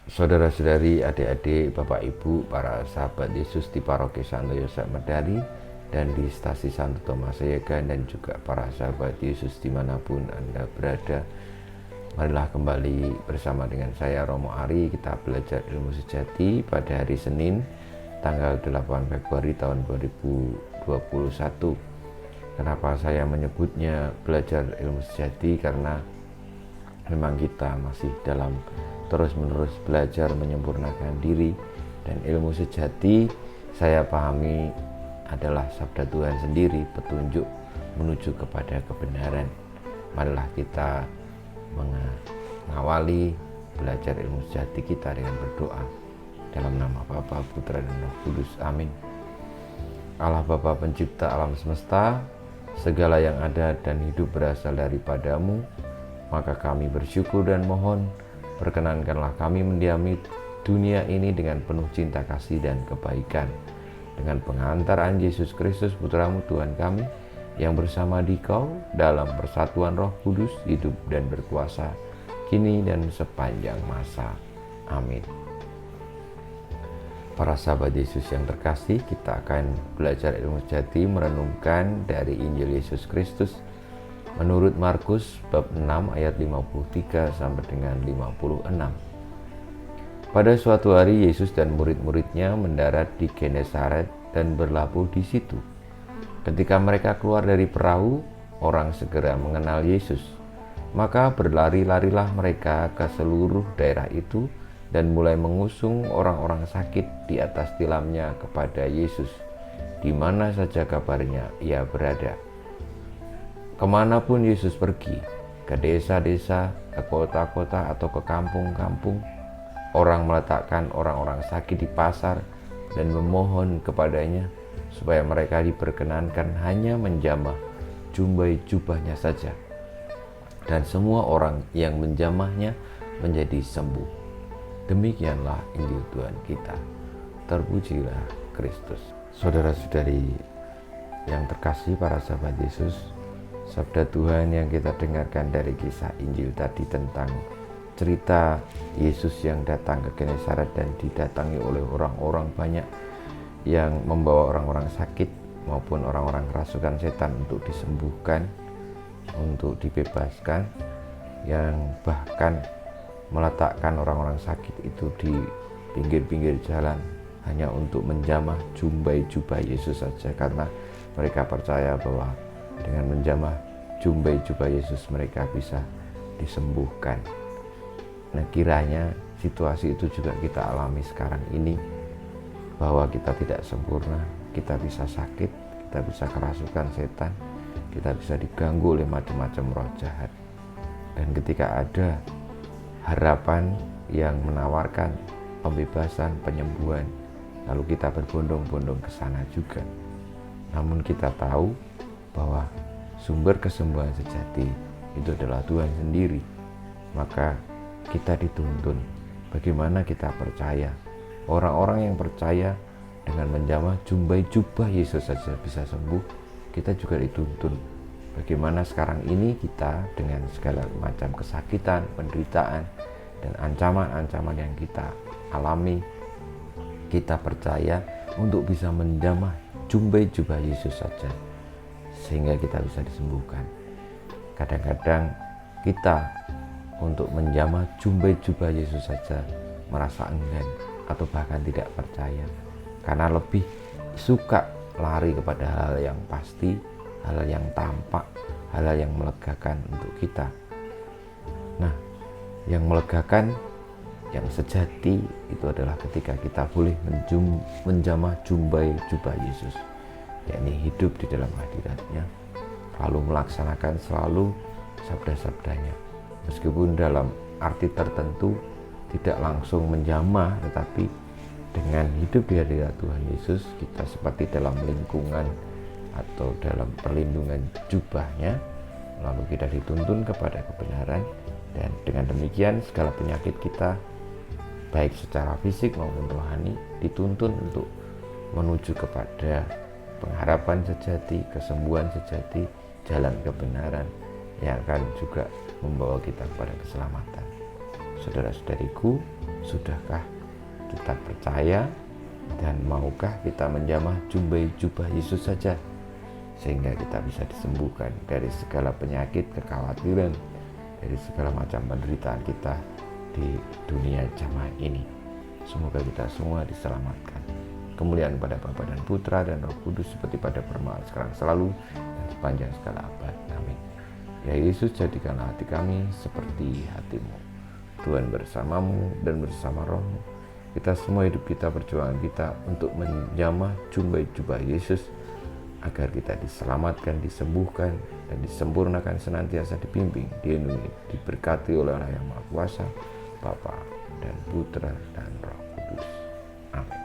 Saudara-saudari, adik-adik, Bapak Ibu, para sahabat Yesus di Paroki Santo Yosef Medari dan di Stasi Santo Thomas Yegan, dan juga para sahabat Yesus dimanapun Anda berada. Marilah kembali bersama dengan saya Romo Ari, kita belajar ilmu sejati pada hari Senin tanggal 8 Februari tahun 2021. Kenapa saya menyebutnya belajar ilmu sejati? Karena memang kita masih dalam terus-menerus belajar menyempurnakan diri, dan ilmu sejati saya pahami adalah sabda Tuhan sendiri, petunjuk menuju kepada kebenaran. Marilah kita mengawali belajar ilmu sejati kita dengan berdoa. Dalam nama Bapa, Putra, dan Roh Kudus. Amin. Allah Bapa pencipta alam semesta, segala yang ada dan hidup berasal daripadamu. Maka kami bersyukur dan mohon, perkenankanlah kami mendiami dunia ini dengan penuh cinta kasih dan kebaikan. Dengan pengantaran Yesus Kristus Putramu Tuhan kami, yang bersama Dikau dalam persatuan Roh Kudus, hidup dan berkuasa, kini dan sepanjang masa. Amin. Para sahabat Yesus yang terkasih, kita akan belajar ilmu sejati merenungkan dari Injil Yesus Kristus menurut Markus bab 6 ayat 53 sampai dengan 56. Pada suatu hari Yesus dan murid-muridnya mendarat di Genesaret dan berlabuh di situ. Ketika mereka keluar dari perahu, orang segera mengenal Yesus. Maka berlari-larilah mereka ke seluruh daerah itu dan mulai mengusung orang-orang sakit di atas tilamnya kepada Yesus, di mana saja kabarnya ia berada. Kemanapun Yesus pergi, ke desa-desa, ke kota-kota, atau ke kampung-kampung, orang meletakkan orang-orang sakit di pasar dan memohon kepadanya supaya mereka diperkenankan hanya menjamah jumbai jubahnya saja. Dan semua orang yang menjamahnya menjadi sembuh. Demikianlah Injil Tuhan kita. Terpujilah Kristus. Saudara-saudari yang terkasih, para sahabat Yesus, sabda Tuhan yang kita dengarkan dari kisah Injil tadi tentang cerita Yesus yang datang ke Genesaret dan didatangi oleh orang-orang banyak yang membawa orang-orang sakit maupun orang-orang kerasukan setan untuk disembuhkan, untuk dibebaskan, yang bahkan meletakkan orang-orang sakit itu di pinggir-pinggir jalan hanya untuk menjamah jumbai jubah Yesus saja, karena mereka percaya bahwa dengan menjamah jumbai jubah Yesus mereka bisa disembuhkan. Nah, kiranya situasi itu juga kita alami sekarang ini, bahwa kita tidak sempurna, kita bisa sakit, kita bisa kerasukan setan, kita bisa diganggu oleh macam-macam roh jahat. Dan ketika ada harapan yang menawarkan pembebasan, penyembuhan, lalu kita berbondong-bondong ke sana juga. Namun kita tahu bahwa sumber kesembuhan sejati itu adalah Tuhan sendiri. Maka kita dituntun bagaimana kita percaya. Orang-orang yang percaya dengan menjamah jumbai jubah Yesus saja bisa sembuh, kita juga dituntun bagaimana sekarang ini kita dengan segala macam kesakitan, penderitaan, dan ancaman-ancaman yang kita alami, kita percaya untuk bisa menjamah jumbai jubah Yesus saja, sehingga kita bisa disembuhkan. Kadang-kadang kita untuk menjamah jumbai jubah Yesus saja merasa enggan atau bahkan tidak percaya, karena lebih suka lari kepada hal yang pasti, hal yang tampak, hal yang melegakan untuk kita. Nah, yang melegakan, yang sejati itu adalah ketika kita boleh menjamah jumbai jubah Yesus, yakni hidup di dalam hadirat-Nya, lalu melaksanakan selalu sabda-sabdanya. Meskipun dalam arti tertentu tidak langsung menjamah, tetapi dengan hidup di hadirat Tuhan Yesus, kita seperti dalam lingkungan atau dalam perlindungan jubahnya, lalu kita dituntun kepada kebenaran, dan dengan demikian segala penyakit kita baik secara fisik maupun rohani dituntun untuk menuju kepada pengharapan sejati, kesembuhan sejati, jalan kebenaran yang akan juga membawa kita kepada keselamatan. Saudara-saudariku, sudahkah kita percaya dan maukah kita menjamah jubah Yesus saja, sehingga kita bisa disembuhkan dari segala penyakit, kekhawatiran, dari segala macam penderitaan kita di dunia zaman ini. Semoga kita semua diselamatkan. Kemuliaan pada Bapa dan Putra dan Roh Kudus seperti pada permulaan, sekarang, selalu, dan sepanjang segala abad. Amin. Ya Yesus, jadikanlah hati kami seperti hati-Mu. Tuhan bersamamu dan bersama rohmu. Kita semua hidup kita, perjuangan kita untuk menjamah jubah Yesus, agar kita diselamatkan, disembuhkan, dan disempurnakan, senantiasa dibimbing, dilindungi, diberkati oleh Allah yang Maha Kuasa, Bapa dan Putra dan Roh Kudus. Amin.